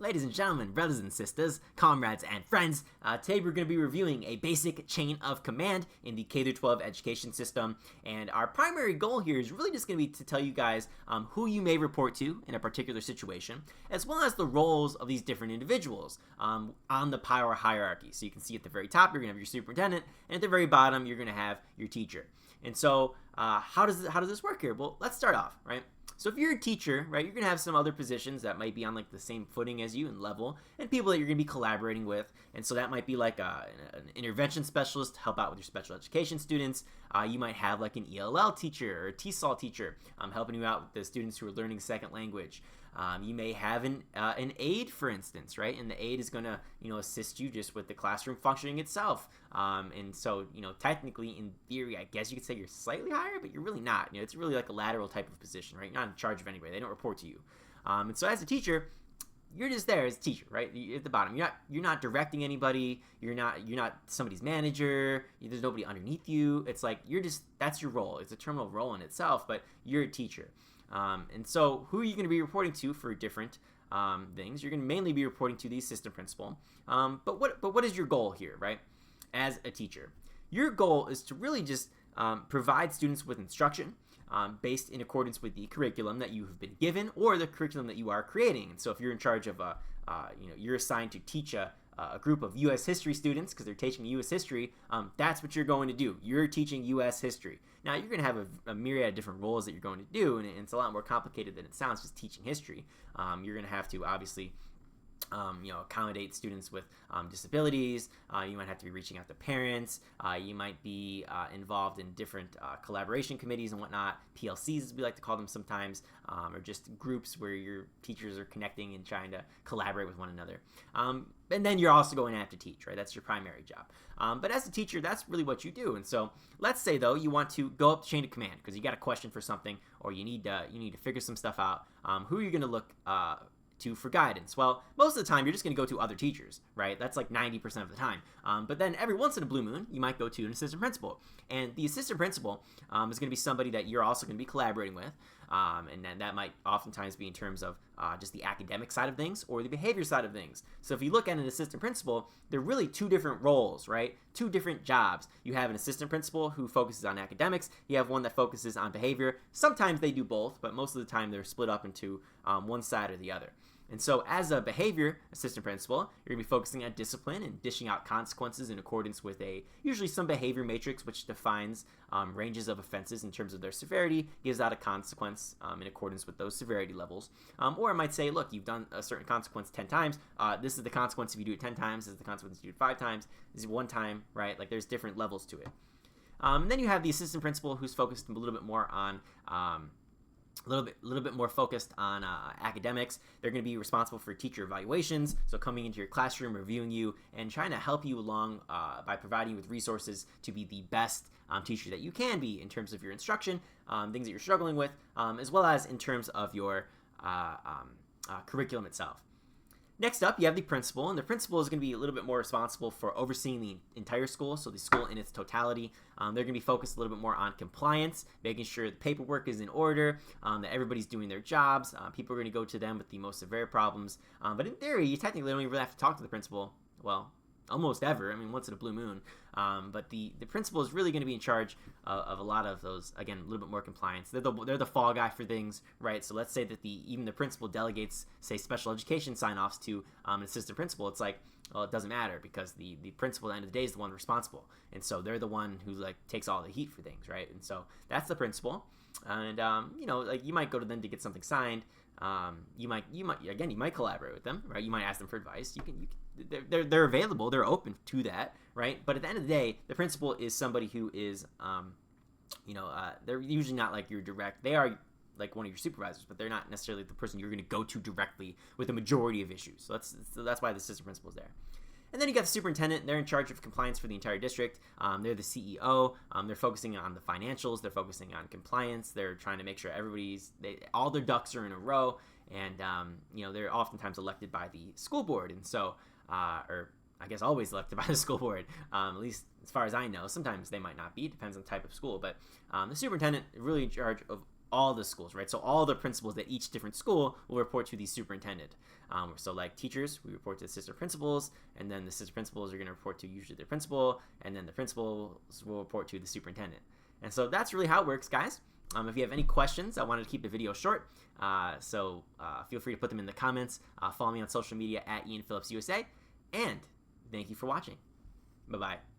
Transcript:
Ladies and gentlemen, brothers and sisters, comrades and friends, today we're going to be reviewing a basic chain of command in the K-12 education system, and our primary goal here is really just going to be to tell you guys who you may report to in a particular situation, as well as the roles of these different individuals on the power hierarchy. So you can see at the very top, you're going to have your superintendent, and at the very bottom, you're going to have your teacher. And so how does this work here? Well, let's start off, right? So if you're a teacher, right, you're going to have some other positions that might be on like the same footing as you in level, and people that you're going to be collaborating with. And so that might be like an intervention specialist to help out with your special education students. You might have like an ELL teacher or a TESOL teacher helping you out with the students who are learning second language. You may have an aide, for instance, right? And the aide is going to, assist you just with the classroom functioning itself. And so, technically, in theory, I guess you could say you're slightly higher, but you're really not. It's really like a lateral type of position, right? You're not in charge of anybody. They don't report to you. And so as a teacher, you're just there as a teacher, right? At the bottom, you're not directing anybody. You're not somebody's manager. There's nobody underneath you. It's like that's your role. It's a terminal role in itself, but you're a teacher. And so who are you going to be reporting to for different things? You're going to mainly be reporting to the assistant principal. But what is your goal here, right? As a teacher, your goal is to really just provide students with instruction based in accordance with the curriculum that you have been given or the curriculum that you are creating. And so if you're in charge of you're assigned to teach a group of U.S. history students because they're teaching U.S. history, that's what you're going to do. You're teaching U.S. history. Now, you're going to have a myriad of different roles that you're going to do, and it's a lot more complicated than it sounds just teaching history. You're going to have to, obviously, accommodate students with disabilities. You might have to be reaching out to parents. You might be involved in different collaboration committees and whatnot, PLCs as we like to call them sometimes, or just groups where your teachers are connecting and trying to collaborate with one another. And then you're also going to have to teach, right? That's your primary job. But as a teacher, that's really what you do. And so let's say, though, you want to go up the chain of command because you got a question for something or you need to figure some stuff out. Who are you going to look to for guidance? Well, most of the time you're just going to go to other teachers, right? That's like 90% of the time. But then every once in a blue moon, you might go to an assistant principal. And the assistant principal is going to be somebody that you're also going to be collaborating with. And then that might oftentimes be in terms of just the academic side of things or the behavior side of things. So if you look at an assistant principal, they're really two different roles, right? Two different jobs. You have an assistant principal who focuses on academics. You have one that focuses on behavior. Sometimes they do both, but most of the time they're split up into one side or the other. And so as a behavior assistant principal, you're going to be focusing on discipline and dishing out consequences in accordance with usually some behavior matrix which defines ranges of offenses in terms of their severity, gives out a consequence in accordance with those severity levels. Or it might say, look, you've done a certain consequence 10 times. This is the consequence if you do it 10 times. This is the consequence if you do it 5 times. This is 1 time, right? Like there's different levels to it. And then you have the assistant principal who's focused a little bit more on a little bit more focused on academics. They're going to be responsible for teacher evaluations, so coming into your classroom, reviewing you, and trying to help you along by providing you with resources to be the best teacher that you can be in terms of your instruction, things that you're struggling with, as well as in terms of your curriculum itself. Next up, you have the principal, and the principal is going to be a little bit more responsible for overseeing the entire school, so the school in its totality. They're going to be focused a little bit more on compliance, making sure the paperwork is in order, that everybody's doing their jobs. People are going to go to them with the most severe problems. But in theory, you technically don't even really have to talk to the principal. Well, almost ever. I mean, once in a blue moon. But the principal is really going to be in charge of a lot of those, again, a little bit more compliance. They're the fall guy for things, right? So let's say that even the principal delegates, say, special education sign-offs to an assistant principal. It's like, well, it doesn't matter because the principal at the end of the day is the one responsible. And so they're the one who takes all the heat for things, right? And so that's the principal. And, you might go to them to get something signed. You might collaborate with them, right? You might ask them for advice. They're available. They're open to that, right? But at the end of the day, the principal is somebody who is, they're usually not like your direct. They are like one of your supervisors, but they're not necessarily the person you're going to go to directly with the majority of issues. So that's why the assistant principal is there. And then you got the superintendent. They're in charge of compliance for the entire district. They're the CEO. They're focusing on the financials. They're focusing on compliance. They're trying to make sure all their ducks are in a row. And, they're oftentimes elected by the school board. And so, or I guess always elected by the school board, at least as far as I know. Sometimes they might not be. It depends on the type of school. But the superintendent is really in charge of all the schools, right? So all the principals at each different school will report to the superintendent. So like teachers, we report to assistant principals, and then the assistant principals are going to report to usually their principal, and then the principals will report to the superintendent. And so that's really how it works, guys. If you have any questions, I wanted to keep the video short, so feel free to put them in the comments. Follow me on social media at Ian Phillips USA, and thank you for watching. Bye-bye.